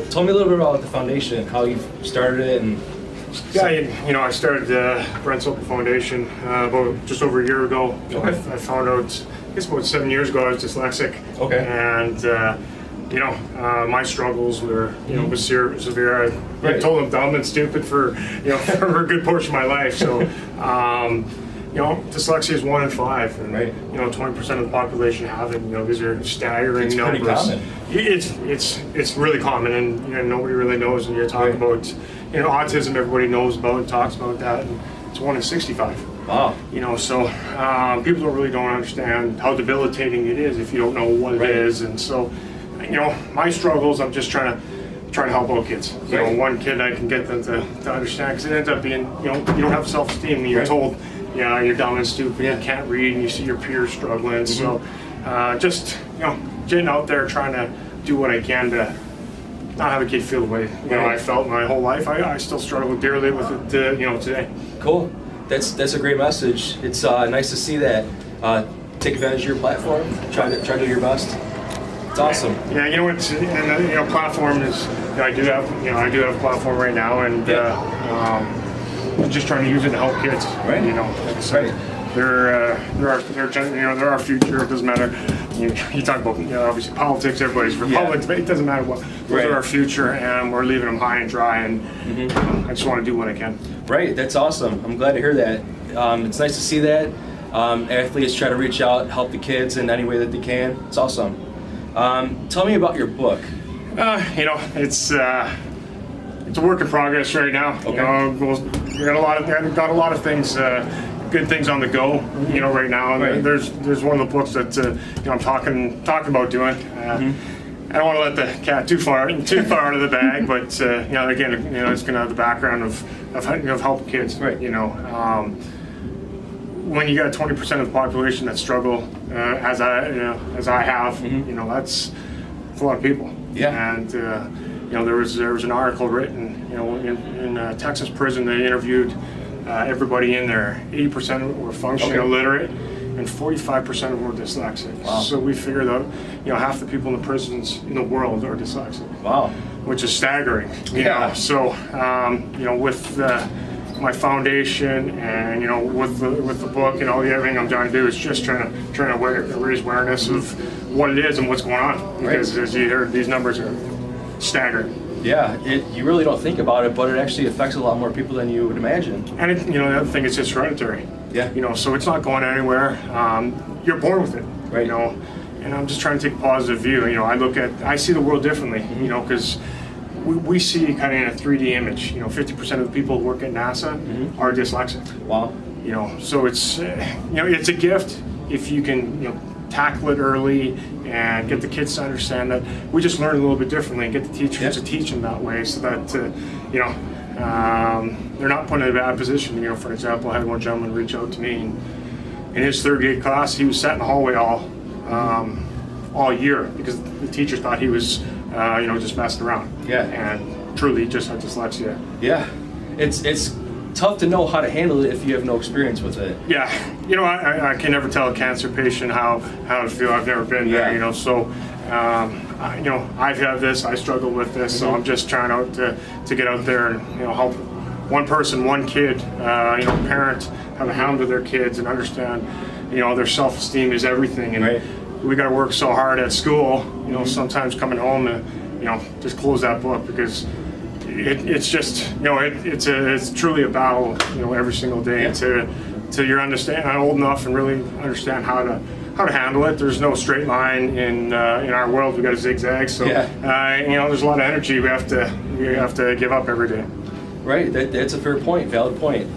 Tell me a little bit about the foundation, how you started it, and Yeah, I started the Brent Sopel Foundation about just over a year ago. Okay. I found out, I guess about 7 years ago, I was dyslexic. Okay. And my struggles were, was severe. I Right. told them dumb and stupid for, for a good portion of my life. So, dyslexia is 1 in 5, and Right. 20% of the population have it. These are staggering It's numbers. pretty common. It's really common, and nobody really knows. And you talk Right. about autism, everybody knows about and talks about that, and it's 1 in 65. wow. So people don't understand how debilitating it is if you don't know what Right. it is. And so, my struggles, I'm just trying to help out kids. Right. One kid I can get them to understand, because it ends up being, you don't have self-esteem, and you're Right. told, you're dumb and stupid, Yeah. you can't read, and you see your peers struggling. Mm-hmm. So just, getting out there, trying to do what I can to not have a kid feel the way Right. I felt my whole life. I still struggle dearly with it, today. Cool. That's a great message. It's nice to see that. Take advantage of your platform. Try to do your best. It's awesome. Yeah, and platform is. I do have a platform right now, and I'm just trying to use it to help kids. Right. Like I said, Right. they're our future. It doesn't matter. You talk about obviously politics. Everybody's Republicans, but it doesn't matter what. Those Right. are our future, and we're leaving them high and dry. And I just want to do what I can. Right. That's awesome. I'm glad to hear that. It's nice to see that. Athletes try to reach out, help the kids in any way that they can. It's awesome. Tell me about your book. It's a work in progress right now. Okay. We got a lot of things, good things on the go. Right now. And Right. there's one of the books that I'm talking about doing. I don't want to let the cat too far out of the bag, but again, it's going to have the background of helping kids. Right. When you got 20% of the population that struggle, as I have, that's a lot of people. Yeah. And there was an article written, in Texas prison. They interviewed everybody in there. 80% of them were functionally Okay. illiterate, and 45% of them were dyslexic. Wow. So we figured out, half the people in the prisons in the world are dyslexic. Wow. Which is staggering. Yeah. So with my foundation, and with the book and all the everything I'm trying to do is just trying to raise awareness of what it is and what's going on. Because as you heard, these numbers are staggering. Yeah. You really don't think about it, but it actually affects a lot more people than you would imagine. And the other thing is just hereditary. Yeah. So it's not going anywhere. You're born with it. Right. And I'm just trying to take a positive view. I see the world differently. Because we see kind of in a 3D image. 50% of the people who work at NASA are dyslexic. Wow. So it's it's a gift if you can tackle it early and get the kids to understand that we just learn a little bit differently, and get the teachers to teach them that way, so that they're not put in a bad position. For example, I had one gentleman reach out to me, and in his third grade class, he was sat in the hallway all year because the teachers thought he was just messing around. Yeah. And truly, he just had dyslexia. Yeah. It's tough to know how to handle it if you have no experience with it. Yeah, I can never tell a cancer patient how to feel. I've never been there, Yeah. So, I've had this. I struggle with this, so I'm just trying to get out there and help one person, one kid, parent, how to handle their kids and understand, their self-esteem is everything, and Right. we got to work so hard at school. Sometimes coming home and just close that book, because it's just it's truly a battle every single day till you're old enough and really understand how to handle it. There's no straight line in our world. We got a zigzag, so there's a lot of energy we have to give up every day. Right. That's a fair point. Valid point.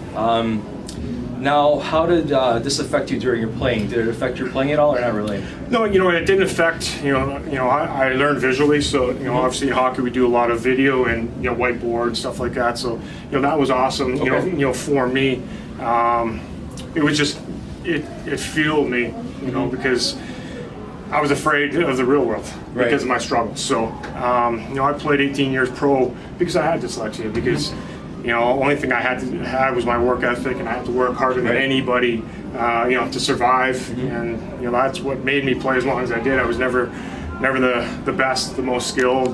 Now, how did this affect you during your playing? Did it affect your playing at all, or not really? No, it didn't affect. I learned visually, so obviously in hockey we do a lot of video and whiteboard stuff like that. So that was awesome. Okay. For me, it was just it fueled me. Because I was afraid of the real world because of my struggles. So I played 18 years pro because I had dyslexia. Because only thing I had to have was my work ethic, and I had to work harder than anybody, to survive. And that's what made me play as long as I did. I was never the best, the most skilled.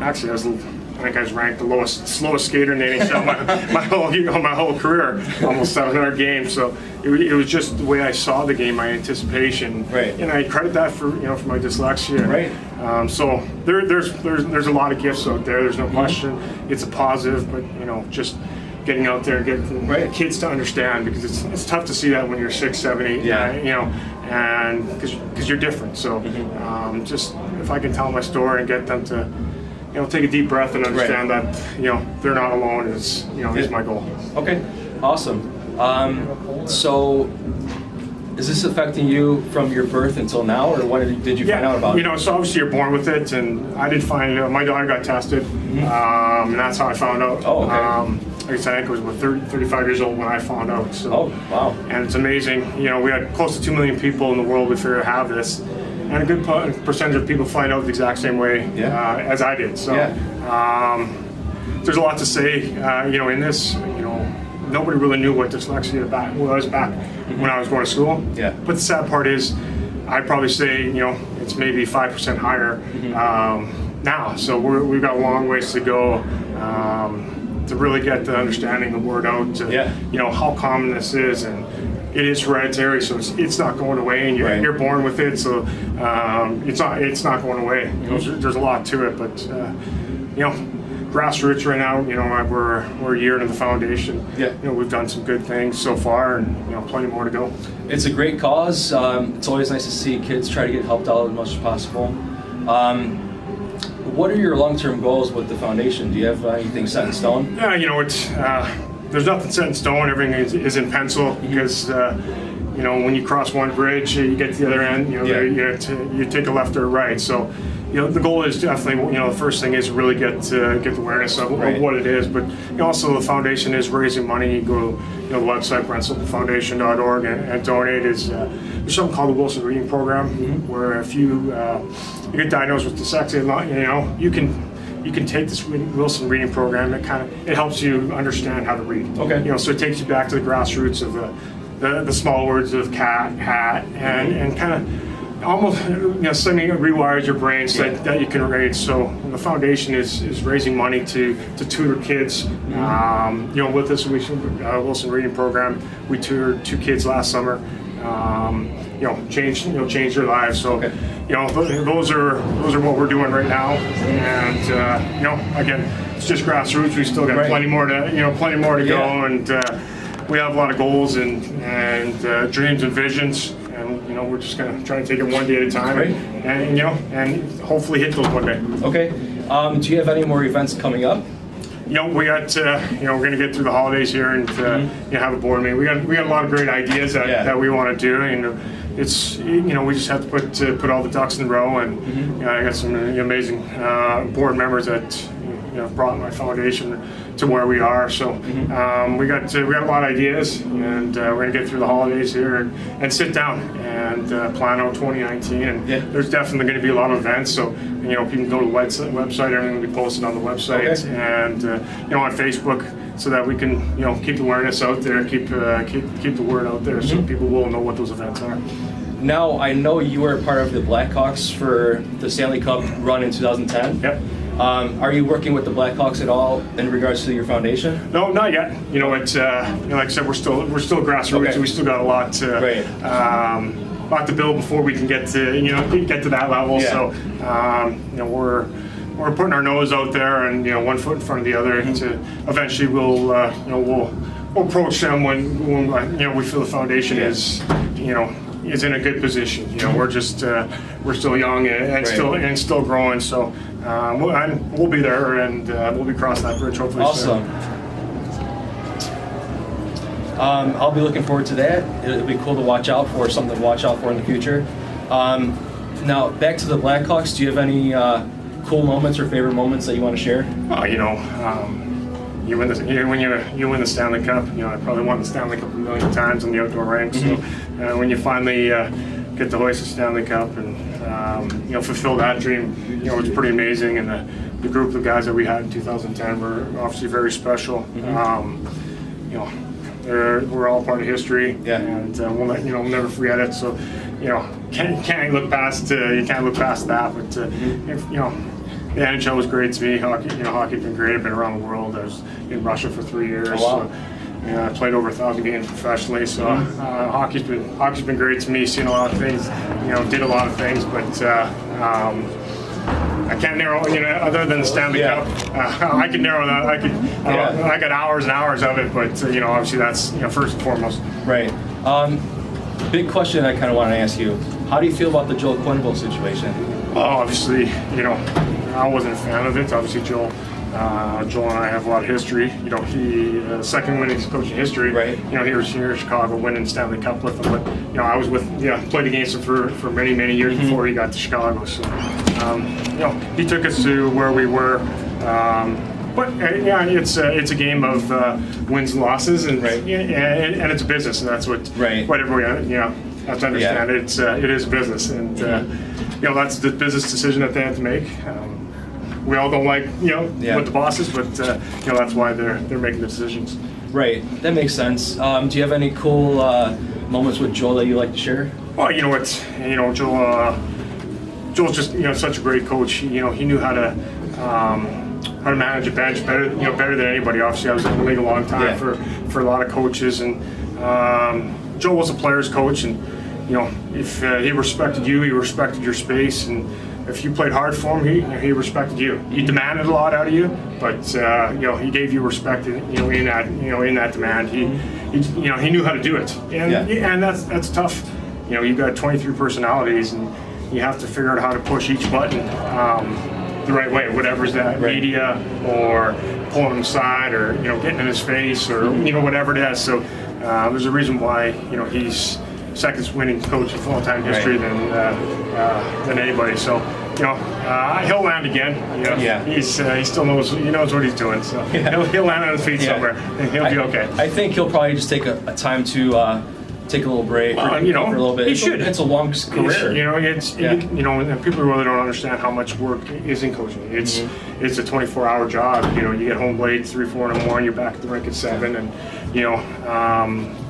actually I think I was ranked the slowest skater in the NHL my whole career, almost 700 games. So it was just the way I saw the game, my anticipation, right. And I credit that for for my dyslexia. Right. So there's a lot of gifts out there. There's no question. It's a positive, but just getting out there and getting kids to understand, because it's tough to see that when you're 6, 7, 8, 9, and because you're different. So just if I can tell my story and get them to take a deep breath and understand that they're not alone is my goal. Okay, awesome. So is this affecting you from your birth until now, or when did you find out about it? So obviously you're born with it, and I did find out. My daughter got tested, and that's how I found out. Oh, okay. Like I said, I think it was about 35 years old when I found out. So, oh, wow. And it's amazing. We had close to 2 million people in the world we figured have this, and a good percentage of people find out the exact same way as I did. So there's a lot to say, in this. Nobody really knew what dyslexia was back when I was going to school. Yeah. But the sad part is, I'd probably say, it's maybe 5% higher now. So we've got a long ways to go to really get the understanding the word out to, how common this is. And it is hereditary, so it's not going away, and you're born with it. So it's not going away. There's a lot to it, but grassroots right now. We're a year into the foundation. We've done some good things so far, and plenty more to go. It's a great cause. It's always nice to see kids try to get helped out as much as possible. What are your long-term goals with the foundation? Do you have anything set in stone? Yeah, there's nothing set in stone. Everything is in pencil, because when you cross one bridge, you get to the other end. You take a left or a right. So the goal is definitely the first thing is really get the awareness of what it is. But also the foundation is raising money. You go to the website BrentSopelFoundation.org and donate. There's something called the Wilson Reading Program, where if you get diagnosed with dyslexia, you can take this Wilson Reading Program. It helps you understand how to read. Okay. So it takes you back to the grassroots of the small words of cat, hat, and kind of almost suddenly rewires your brain so that you can read. So the foundation is raising money to tutor kids. With this Wilson Reading Program, we tutored 2 kids last summer. Change their lives. So those are what we're doing right now. And again, it's just grassroots. We still got plenty more to go, and we have a lot of goals and dreams and visions. And we're just gonna try to take it one day at a time, and hopefully hit those one day. Okay. Do you have any more events coming up? We got we're gonna get through the holidays here and have a board meeting. We got a lot of great ideas that we want to do, and it's we just have to put all the ducks in a row. And I got some amazing board members that brought my foundation to where we are. So we got a lot of ideas, and we're gonna get through the holidays here and sit down and plan out 2019. And there's definitely going to be a lot of events. So people can go to the website. Everything will be posted on the website and on Facebook, so that we can keep the awareness out there, keep the word out there, so people will know what those events are. Now, I know you were part of the Blackhawks for the Stanley Cup run in 2010. Yep. Are you working with the Blackhawks at all in regards to your foundation? No, not yet. It's like I said, we're still grassroots. Okay. We still got a lot to build before we can get to that level. So we're putting our nose out there, and one foot in front of the other. To eventually we'll approach them when we feel the foundation is in a good position. We're still young and still growing. So we'll be there, and we'll be crossing that bridge hopefully soon. I'll be looking forward to that. It'll be cool to watch out for, something to watch out for in the future. Now, back to the Blackhawks. Do you have any cool moments or favorite moments that you want to share? You win the Stanley Cup. I probably won the Stanley Cup a million times in the outdoor ranks. So when you finally get to hoist the Stanley Cup and fulfill that dream, it's pretty amazing. And the group of guys that we had in 2010 were obviously very special. We're all part of history, and we'll never forget it. So can't look past that. But the NHL was great to me. Hockey's been great. I've been around the world. I was in Russia for 3 years. Oh, wow. So, I played over 1,000 games professionally. So hockey's been great to me. Seen a lot of things. Did a lot of things, but I can't narrow. Other than the Stanley Cup, I could narrow that. I got hours and hours of it, but obviously that's first and foremost. Right. Big question I kind of want to ask you. How do you feel about the Joel Quenneville situation? Well, obviously, I wasn't a fan of it. Obviously, Joel and I have a lot of history. He second winningest coach in history. Right. He was here in Chicago winning Stanley Cup with him. But I was played against him for many years before he got to Chicago. So he took us to where we were. But it's a game of wins and losses, and and it's a business, and that's what everybody have to understand. It is a business, and that's the business decision that they have to make. We all don't like what the boss is, but that's why they're making the decisions. Right, that makes sense. Do you have any cool moments with Joel that you like to share? Well, Joel's just such a great coach. He knew how to manage a bench better than anybody. Obviously, I was in the league a long time for a lot of coaches, and Joel was a player's coach, and if he respected you, he respected your space, and if you played hard for him, he respected you. He demanded a lot out of you, but he gave you respect in that demand. He knew how to do it, and that's tough. You've got 23 personalities, and you have to figure out how to push each button the right way, whatever's that, media or pulling him aside or getting in his face or whatever it is. So there's a reason why he's second winning coach in all-time history than anybody. So he'll land again. He still knows what he's doing. So he'll land on his feet somewhere, and he'll be okay. I think he'll probably just take a time to take a little break for a little bit. He should. It's a long career. And people really don't understand how much work is in coaching. It's a 24-hour job. You get home late, 3, 4 in the morning. You're back at the rink at 7, and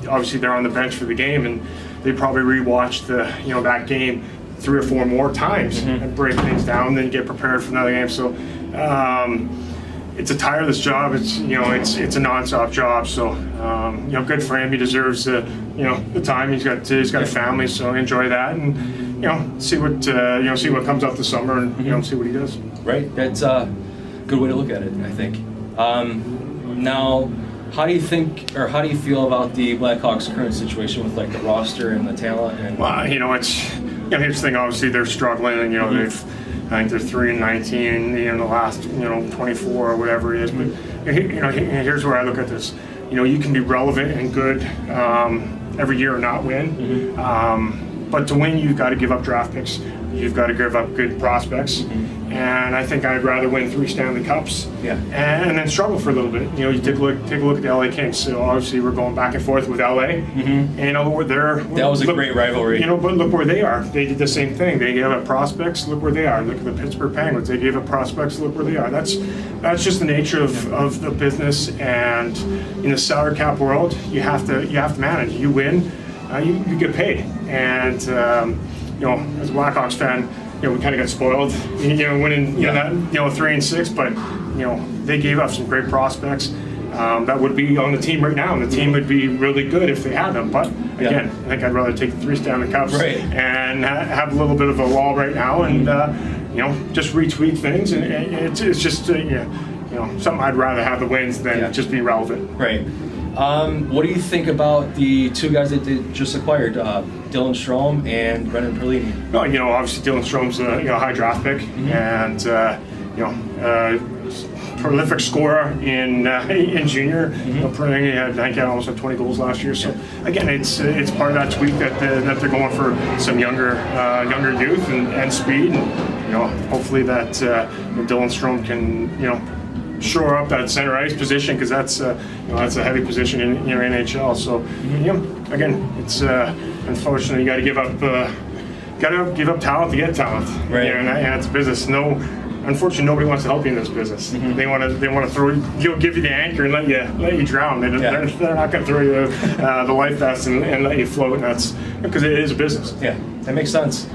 obviously they're on the bench for the game, and they probably rewatch that game 3 or 4 more times and break things down, then get prepared for another game. So it's a tireless job. It's a nonstop job. So good for him. He deserves the time. He's got a family, so enjoy that, and see what comes up this summer, and see what he does. Right. That's a good way to look at it, I think. Now, how do you feel about the Blackhawks' current situation with the roster and the talent? And well, here's the thing. Obviously, they're struggling, and I think they're 3-19 in the last 24 or whatever it is. But here's where I look at this. You can be relevant and good every year and not win. But to win, you've got to give up draft picks. You've got to give up good prospects. And I think I'd rather win 3 Stanley Cups and then struggle for a little bit. You take a look at the LA Kings. So obviously we're going back and forth with LA. And that was a great rivalry. But look where they are. They did the same thing. They gave up prospects. Look where they are. Look at the Pittsburgh Penguins. They gave up prospects. Look where they are. That's just the nature of the business. And in the salary cap world, you have to manage. You win, you get paid. And as a Blackhawks fan, we kind of got spoiled, winning that 3 and 6, but they gave up some great prospects that would be on the team right now, and the team would be really good if they had them. But again, I think I'd rather take the 3 Stanley Cups and have a little bit of a lull right now, and just retweet things, and it's just something I'd rather have the wins than just be relevant. Right. What do you think about the 2 guys that they just acquired, Dylan Strome and Brendan Perlini? No, obviously Dylan Strome's a high draft pick, and prolific scorer in junior. Perlini had almost 20 goals last year. So again, it's part of that tweak that they're going for some younger youth and speed, and hopefully that Dylan Strome can shore up that center ice position, because that's a heavy position in NHL. So again, it's unfortunately you got to give up talent to get talent. Right. And it's a business. Unfortunately, nobody wants to help you in this business. They want to throw give you the anchor and let you drown. They're not going to throw you the life vest and let you float. And that's because it is a business. Yeah, that makes sense.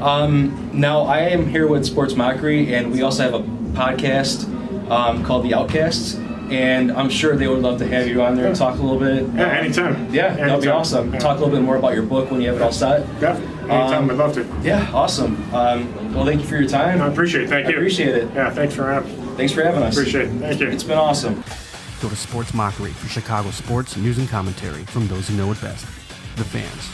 Now I am here with Sports Mockery, and we also have a podcast called The Outcasts, and I'm sure they would love to have you on there and talk a little bit. Yeah, anytime. Yeah, that'd be awesome. Yeah. Talk a little bit more about your book when you have it all set. Yeah, anytime. I'd love to. Yeah, awesome. Well, thank you for your time. I appreciate it. Thank you. I appreciate it. Yeah, thanks for having us. Appreciate it. Thank you. It's been awesome. Go to Sports Mockery for Chicago sports news and commentary from those who know it best, the fans.